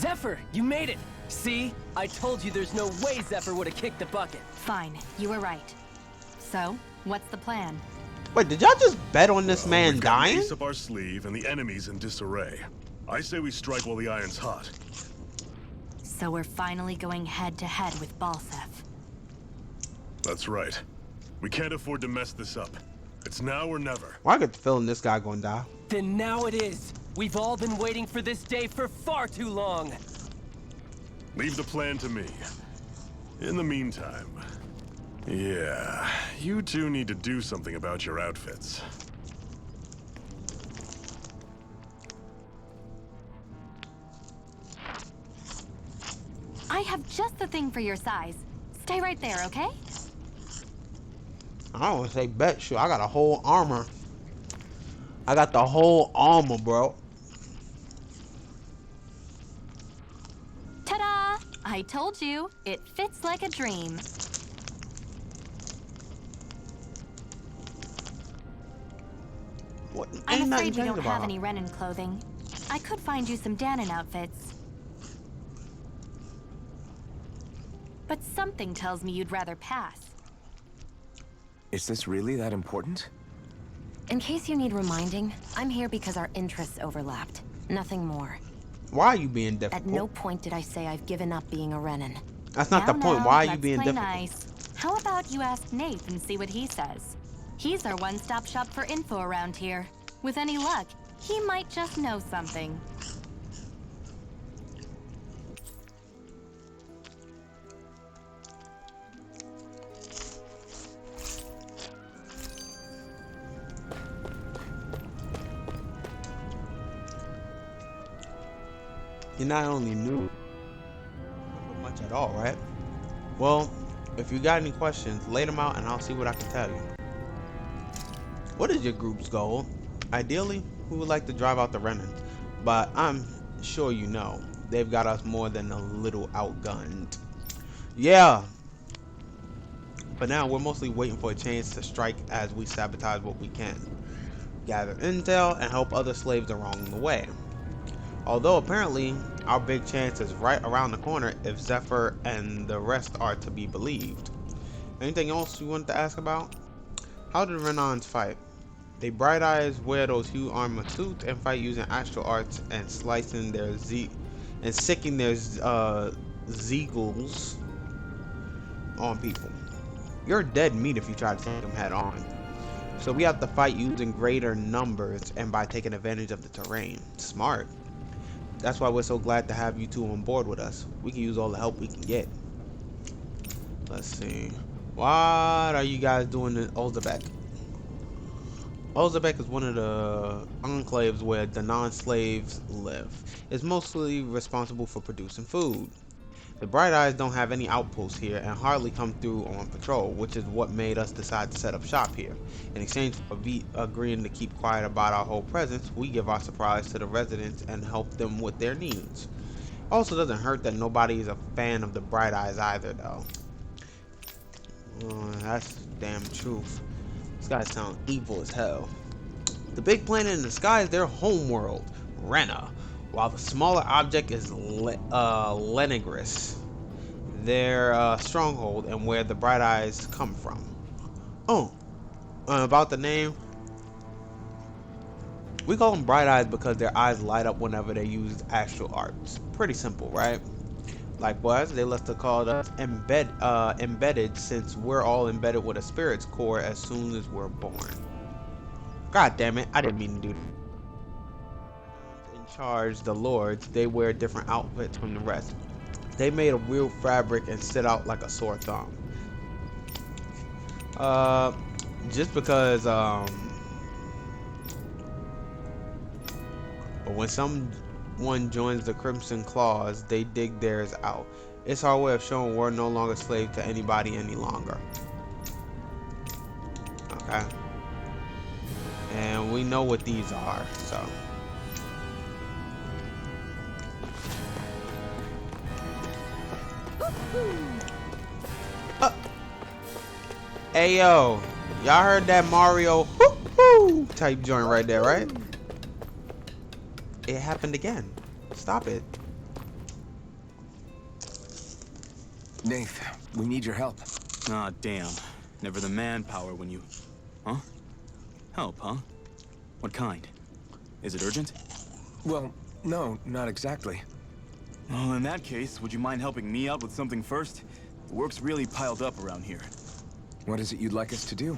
Zephyr, you made it! See? I told you there's no way Zephyr would have kicked the bucket. Fine, you were right. So, what's the plan? Wait, did y'all just bet on this man we've got an dying? ace up our sleeve and the enemy's in disarray. I say we strike while the iron's hot. So we're finally going head-to-head with Balsef. That's right. We can't afford to mess this up. It's now or never. Well, I get the feeling this guy gonna die. Then now it is. We've all been waiting for this day for far too long. Leave the plan to me. In the meantime, yeah, you two need to do something about your outfits. I have just the thing for your size. Stay right there, okay? I don't want to say bet. Shoot, I got a whole armor. I got the whole armor, bro. Ta-da! I told you, it fits like a dream. What? I'm Ain't nothing afraid we changed don't about have her. any Renin clothing. I could find you some Danon outfits. But something tells me you'd rather pass. Is this really that important? In case you need reminding, I'm here because our interests overlapped. Nothing more. Why are you being difficult? At no point did I say I've given up being a Renin. That's not the point. Why are you being difficult? Nice. How about you ask Nate and see what he says? He's our one-stop shop for info around here. With any luck, he might just know something. You're not only new, but much at all, right? Well, if you got any questions, lay them out and I'll see what I can tell you. What is your group's goal? Ideally, we would like to drive out the Renans, but I'm sure you know, they've got us more than a little outgunned. Yeah. But now we're mostly waiting for a chance to strike as we sabotage what we can. Gather intel and help other slaves along the way. Although apparently our big chance is right around the corner if Zephyr and the rest are to be believed. Anything else you wanted to ask about? How do the Renans fight? They bright eyes wear those huge armor suits and fight using astral arts and slicing their sicking their zeagles on people. You're dead meat if you try to take them head on. So we have to fight using greater numbers and by taking advantage of the terrain. Smart. That's why we're so glad to have you two on board with us. We can use all the help we can get. Let's see. What are you guys doing in Olzebek? Olzebek is one of the enclaves where the non-slaves live. It's mostly responsible for producing food. The Bright Eyes don't have any outposts here and hardly come through on patrol, which is what made us decide to set up shop here. In exchange for agreeing to keep quiet about our whole presence, we give our supplies to the residents and help them with their needs. Also doesn't hurt that nobody is a fan of the Bright Eyes either, though. That's the damn truth. These guys sound evil as hell. The big planet in the sky is their homeworld, Rena, while the smaller object is Lenigris, their stronghold and where the Bright Eyes come from. Oh, about the name, we call them Bright Eyes because their eyes light up whenever they use astral arts. Pretty simple, right? Likewise, they love to call us embedded since we're all embedded with a spirit's core as soon as we're born. God damn it, I didn't mean to do that. In charge, the lords, they wear different outfits from the rest. They made of real fabric and sit out like a sore thumb. Just because but when someone joins the Crimson Claws, they dig theirs out. It's our way of showing we're no longer slave to anybody any longer. Okay. And we know what these are, so. Hey yo, y'all heard that Mario type joint right there, right? It happened again. Stop it. Nath, we need your help. Ah, damn. Never the manpower when you... Huh? Help, huh? What kind? Is it urgent? Well, no, not exactly. Well, in that case, would you mind helping me out with something first? The work's really piled up around here. What is it you'd like us to do?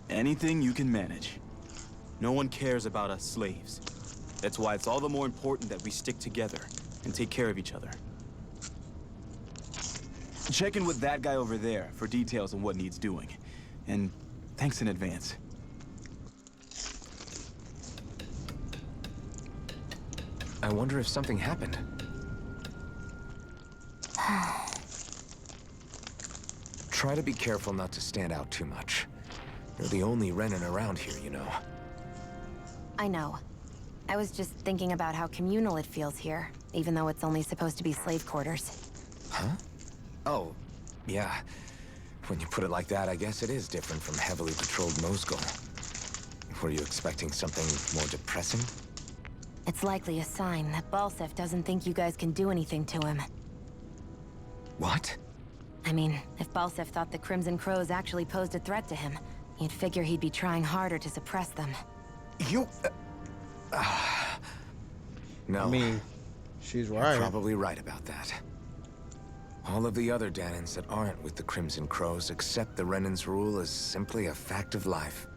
Anything you can manage. No one cares about us slaves. That's why it's all the more important that we stick together and take care of each other. Check in with that guy over there for details on what needs doing. And thanks in advance. I wonder if something happened. Try to be careful not to stand out too much. You're the only Renin around here, you know. I know. I was just thinking about how communal it feels here, even though it's only supposed to be slave quarters. Huh? Oh, yeah. When you put it like that, I guess it is different from heavily patrolled Moscow. Were you expecting something more depressing? It's likely a sign that Balsef doesn't think you guys can do anything to him. What? I mean, if Balsef thought the Crimson Crows actually posed a threat to him, you'd figure he'd be trying harder to suppress them. You... No. I mean, she's You're right. probably right about that. All of the other Danins that aren't with the Crimson Crows accept the Renin's rule as simply a fact of life.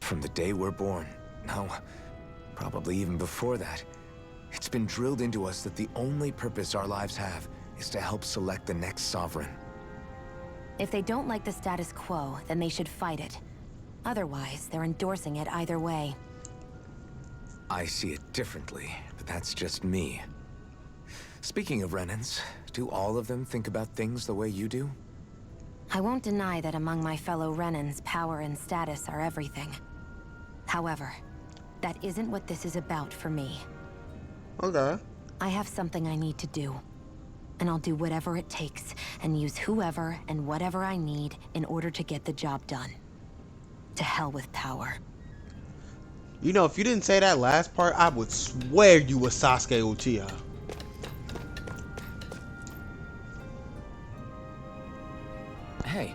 From the day we're born, no, probably even before that, it's been drilled into us that the only purpose our lives have is to help select the next sovereign. If they don't like the status quo, then they should fight it. Otherwise, they're endorsing it either way. I see it differently, but that's just me. Speaking of Renins, do all of them think about things the way you do? I won't deny that among my fellow Renins, power and status are everything. However, that isn't what this is about for me. Okay. I have something I need to do. And I'll do whatever it takes, and use whoever and whatever I need in order to get the job done. To hell with power. You know, if you didn't say that last part, I would swear you were Sasuke Uchiha. Hey.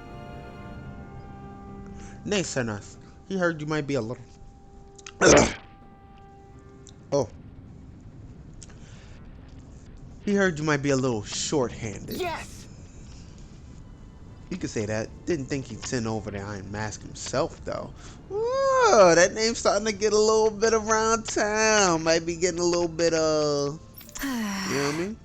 Nate sent us. He heard you might be a little... Oh. He heard you might be a little short-handed. Yes! You could say that. Didn't think he'd send over the Iron Mask himself, though. Whoa, that name's starting to get a little bit around town. Might be getting a little bit, you know what I mean?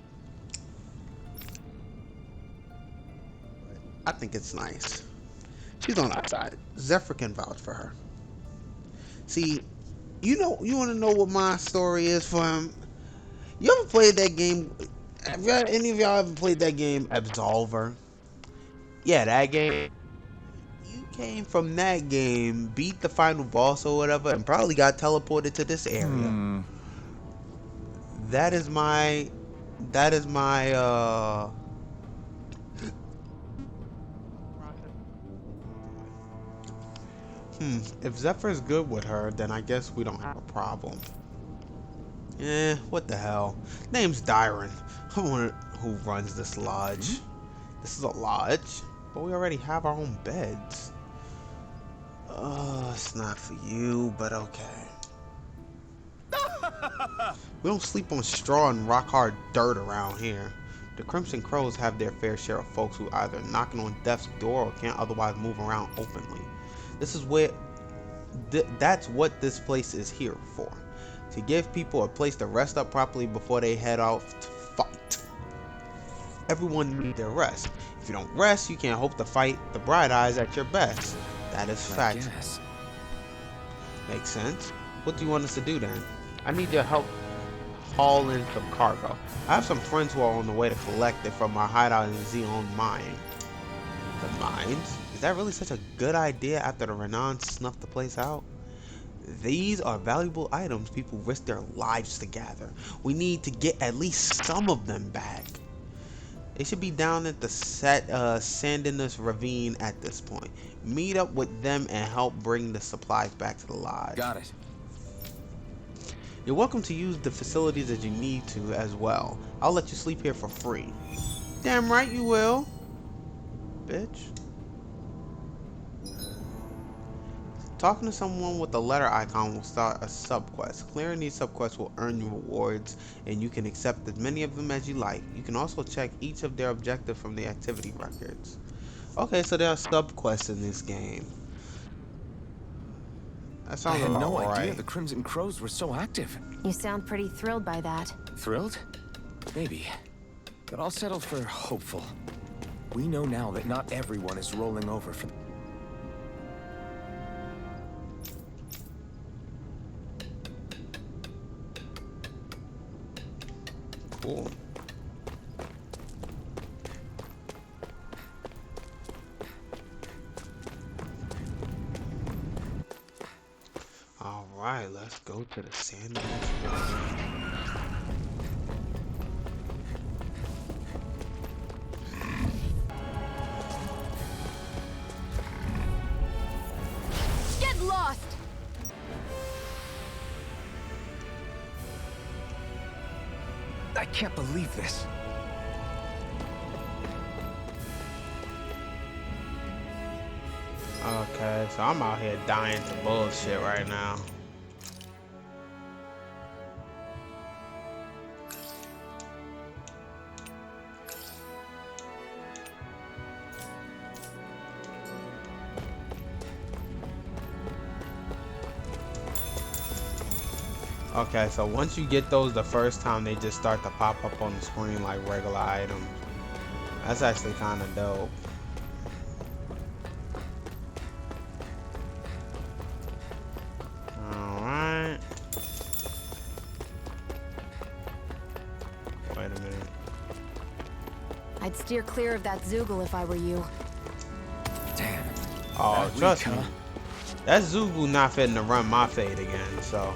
I think it's nice. She's on our side. Zephyr can vouch for her. See, you want to know what my story is for him? You ever played that game? Any of y'all ever played that game, Absolver? Yeah, that game. You came from that game, beat the final boss or whatever, and probably got teleported to this area. That is my if Zephyr's good with her, then I guess we don't have a problem. What the hell? Name's Dyron. I wonder who runs this lodge. This is a lodge, but we already have our own beds. It's not for you, but okay. We don't sleep on straw and rock hard dirt around here. The Crimson Crows have their fair share of folks who either knocking on death's door or can't otherwise move around openly. This is where that's what this place is here for. To give people a place to rest up properly before they head out to fight. Everyone needs their rest. If you don't rest, you can't hope to fight the Bright Eyes at your best. That is fact. Makes sense. What do you want us to do then? I need your help haul in some cargo. I have some friends who are on the way to collect it from our hideout in Zeon Mine. The mines? Is that really such a good idea after the Renan snuffed the place out? These are valuable items people risk their lives to gather. We need to get at least some of them back. They should be down at the Sandinus Ravine at this point. Meet up with them and help bring the supplies back to the lodge. Got it. You're welcome to use the facilities as you need to as well. I'll let you sleep here for free. Damn right you will, bitch. Talking to someone with the letter icon will start a subquest. Clearing these subquests will earn you rewards, and you can accept as many of them as you like. You can also check each of their objectives from the activity records. Okay, so there are subquests in this game. That sounds I had about no idea right. the Crimson Crows were so active. You sound pretty thrilled by that. Thrilled? Maybe. But I'll settle for hopeful. We know now that not everyone is rolling over for... Cool. All right, let's go to the sandwich. Get lost! I can't believe this. Okay, so I'm out here dying to bullshit right now. Okay, so once you get those the first time, they just start to pop up on the screen like regular items. That's actually kind of dope. Alright. Wait a minute. I'd steer clear of that Zoogle if I were you. Damn. Oh, That trust weak, me. huh? That Zugu not fitting to run my fade again, so.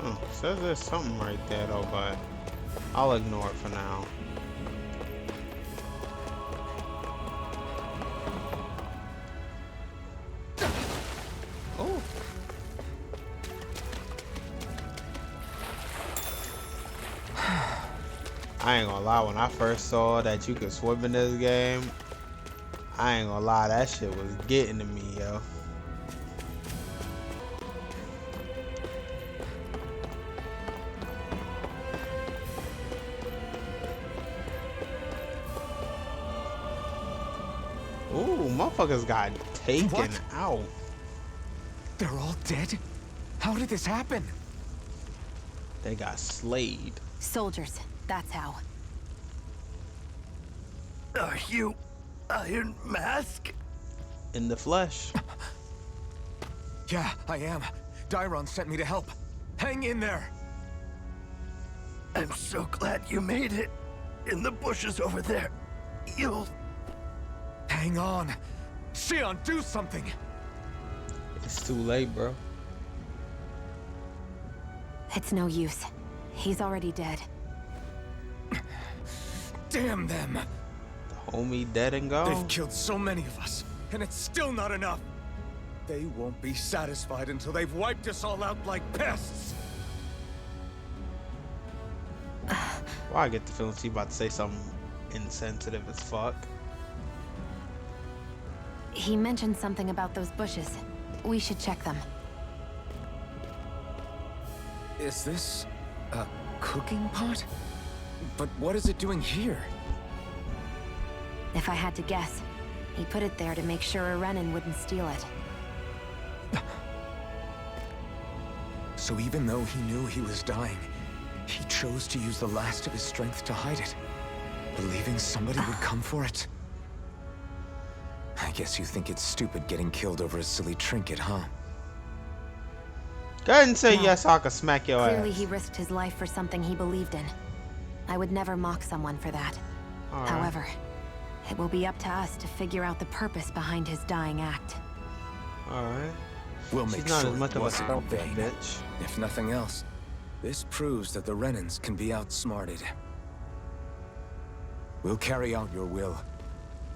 Oh, says there's something right there though, but I'll ignore it for now. Oh. I ain't gonna lie, when I first saw that you could swim in this game, I ain't gonna lie, that shit was getting to me, yo. Ooh, motherfuckers got taken What? out. They're all dead? How did this happen? They got slayed. Soldiers, that's how. Are you Iron Mask? In the flesh. Yeah, I am. Dairon sent me to help. Hang in there. I'm so glad you made it. In the bushes over there. You'll... Hang on. Xion, do something. It's too late, bro. It's no use. He's already dead. Damn them. The homie dead and gone. They've killed so many of us, and it's still not enough. They won't be satisfied until they've wiped us all out like pests. Why I get the feeling she about to say something insensitive as fuck. He mentioned something about those bushes. We should check them. Is this a cooking pot? But what is it doing here? If I had to guess, he put it there to make sure a Renin wouldn't steal it. So even though he knew he was dying, he chose to use the last of his strength to hide it, believing somebody would come for it. I guess you think it's stupid getting killed over a silly trinket, huh? Go ahead and say No. yes so I can smack your Clearly ass. he risked his life for something he believed in. I would never mock someone for that. All right. However, It will be up to us to figure out the purpose behind his dying act. Alright. We'll She's make not sure as much it of a wasn't in selfish vain. bitch. If nothing else, this proves that the Renans can be outsmarted. We'll carry out your will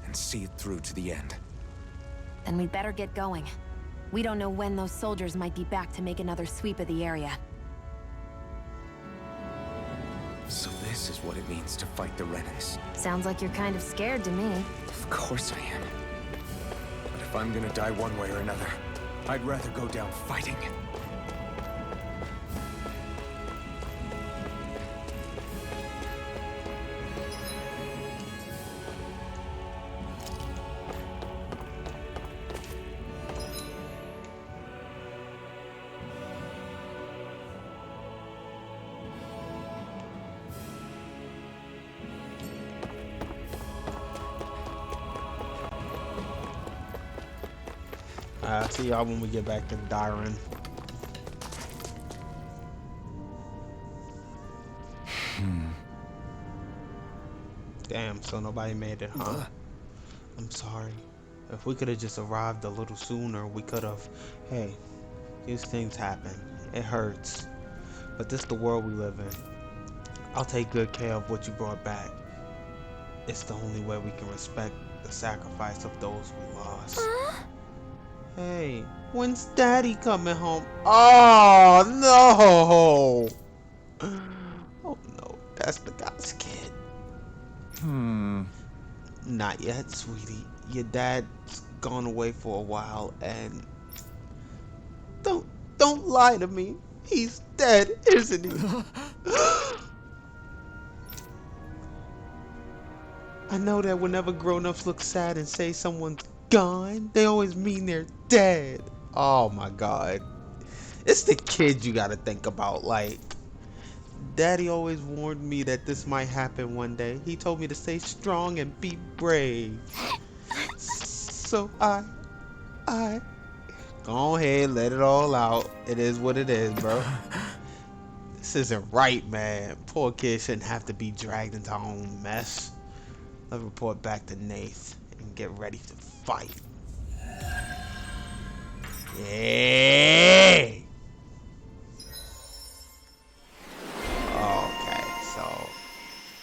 and see it through to the end. Then we'd better get going. We don't know when those soldiers might be back to make another sweep of the area. So this is what it means to fight the Renans. Sounds like you're kind of scared to me. Of course I am. But if I'm gonna die one way or another, I'd rather go down fighting. I'll see y'all when we get back to Dyron. Damn, so nobody made it, huh? I'm sorry. If we could have just arrived a little sooner, we could have. Hey, these things happen. It hurts. But this is the world we live in. I'll take good care of what you brought back. It's the only way we can respect the sacrifice of those we lost. Hey, when's Daddy coming home? Oh no! Oh no, that's the guy's kid. Not yet, sweetie. Your dad's gone away for a while, and don't lie to me. He's dead, isn't he? I know that whenever grown-ups look sad and say someone's gone, they always mean they're dead. Oh my god. It's the kid you gotta think about. Like, Daddy always warned me that this might happen one day. He told me to stay strong and be brave. So I go ahead, let it all out. It is what it is, bro. This isn't right, man. Poor kid shouldn't have to be dragged into our own mess. Let's report back to Nath and get ready to fight. Yeah. Okay, so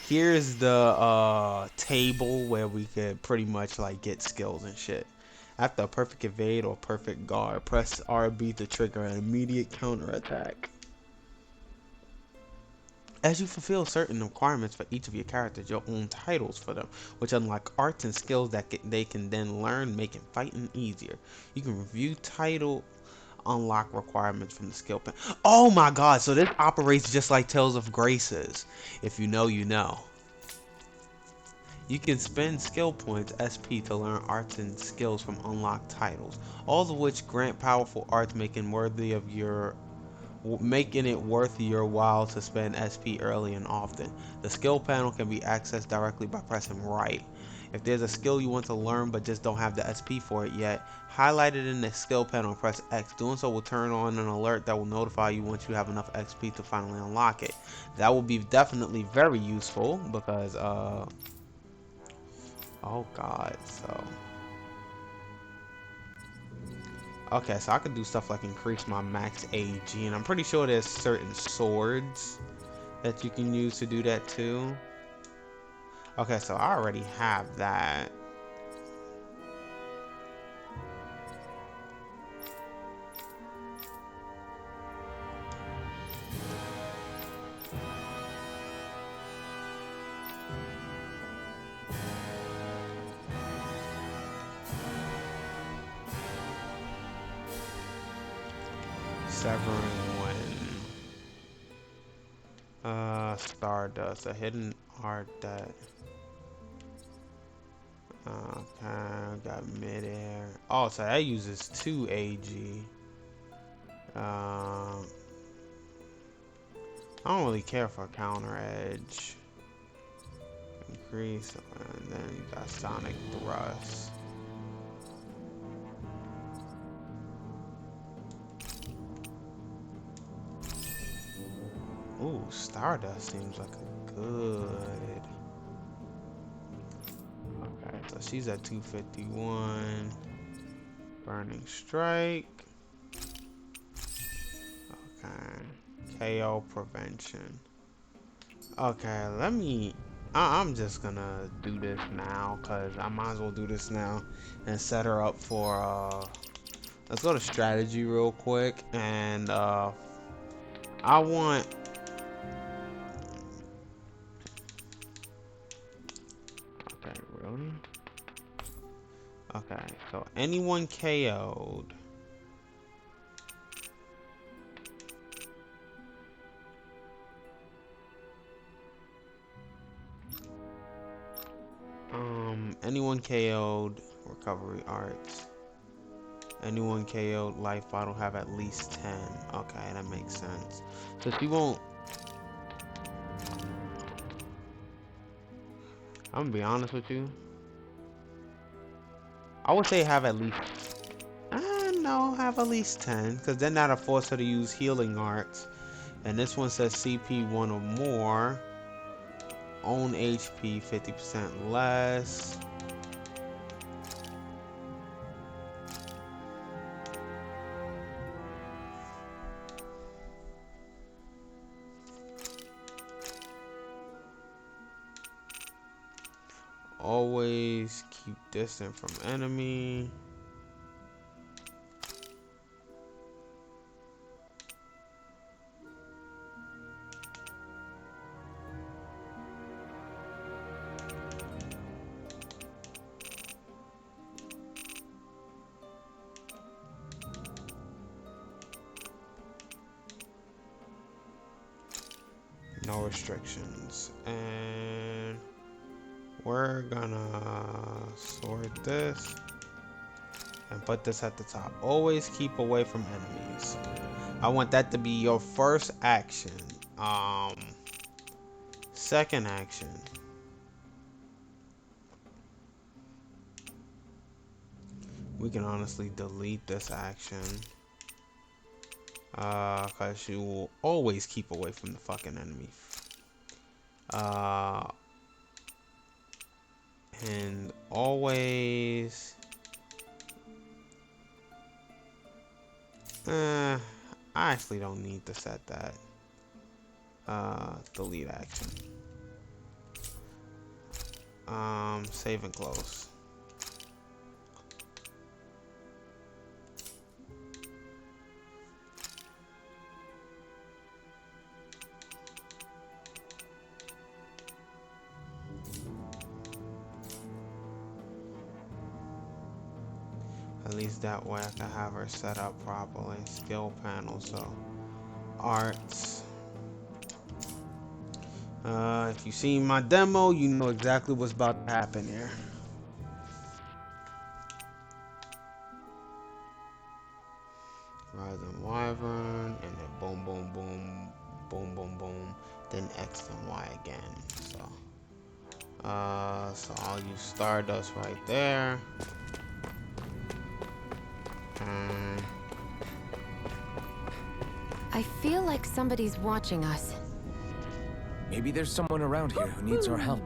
here's the table where we could pretty much like get skills and shit. After a perfect evade or perfect guard, press RB to trigger an immediate counterattack. As you fulfill certain requirements for each of your characters, you'll own titles for them, which unlock arts and skills that they can then learn, making fighting easier. You can review title unlock requirements from the skill pen. Oh my god, so this operates just like Tales of Graces. If you know, you know. You can spend skill points SP to learn arts and skills from unlocked titles, all of which grant powerful arts, making it worth your while to spend SP early and often. The skill panel can be accessed directly by pressing right. If there's a skill you want to learn but just don't have the SP for it yet, highlight it in the skill panel and press X. Doing so will turn on an alert that will notify you once you have enough XP to finally unlock it. That will be definitely very useful because oh god, so okay, so I could do stuff like increase my max AG, and I'm pretty sure there's certain swords that you can use to do that too. Okay, so I already have that. Severing Wind. Stardust, a hidden art that okay, got midair. Oh, so that uses 2 AG. I don't really care for counter edge. Increase, and then you got sonic thrust. Ooh, Stardust seems like a good. Okay, So she's at 251. Burning Strike. Okay. KO prevention. Okay, let me... I'm just gonna do this now, because I might as well do this now and set her up for... Let's go to strategy real quick, and I want... Okay, really? Okay, so anyone KO'd. Anyone KO'd, recovery arts. Anyone KO'd, life bottle have at least 10. Okay, that makes sense. So she won't... I'm gonna be honest with you. I would say have at least... no, have at least 10. Because then that'll force her to use healing arts. And this one says CP 1 or more. Own HP 50% less. Always keep distant from enemy. No restrictions. And we're gonna sort this and put this at the top. Always keep away from enemies. I want that to be your first action. Second action. We can honestly delete this action. Cause you will always keep away from the fucking enemy. And always I actually don't need to set that. Delete action. Save and close. At least that way I can have her set up properly. Skill panel, so arts. If you've seen my demo, you know exactly what's about to happen here. Rising Wyvern, and then boom, boom, boom, boom, boom, boom, then X and Y again. So I'll use Stardust right there. I feel like somebody's watching us. Maybe there's someone around here who needs our help.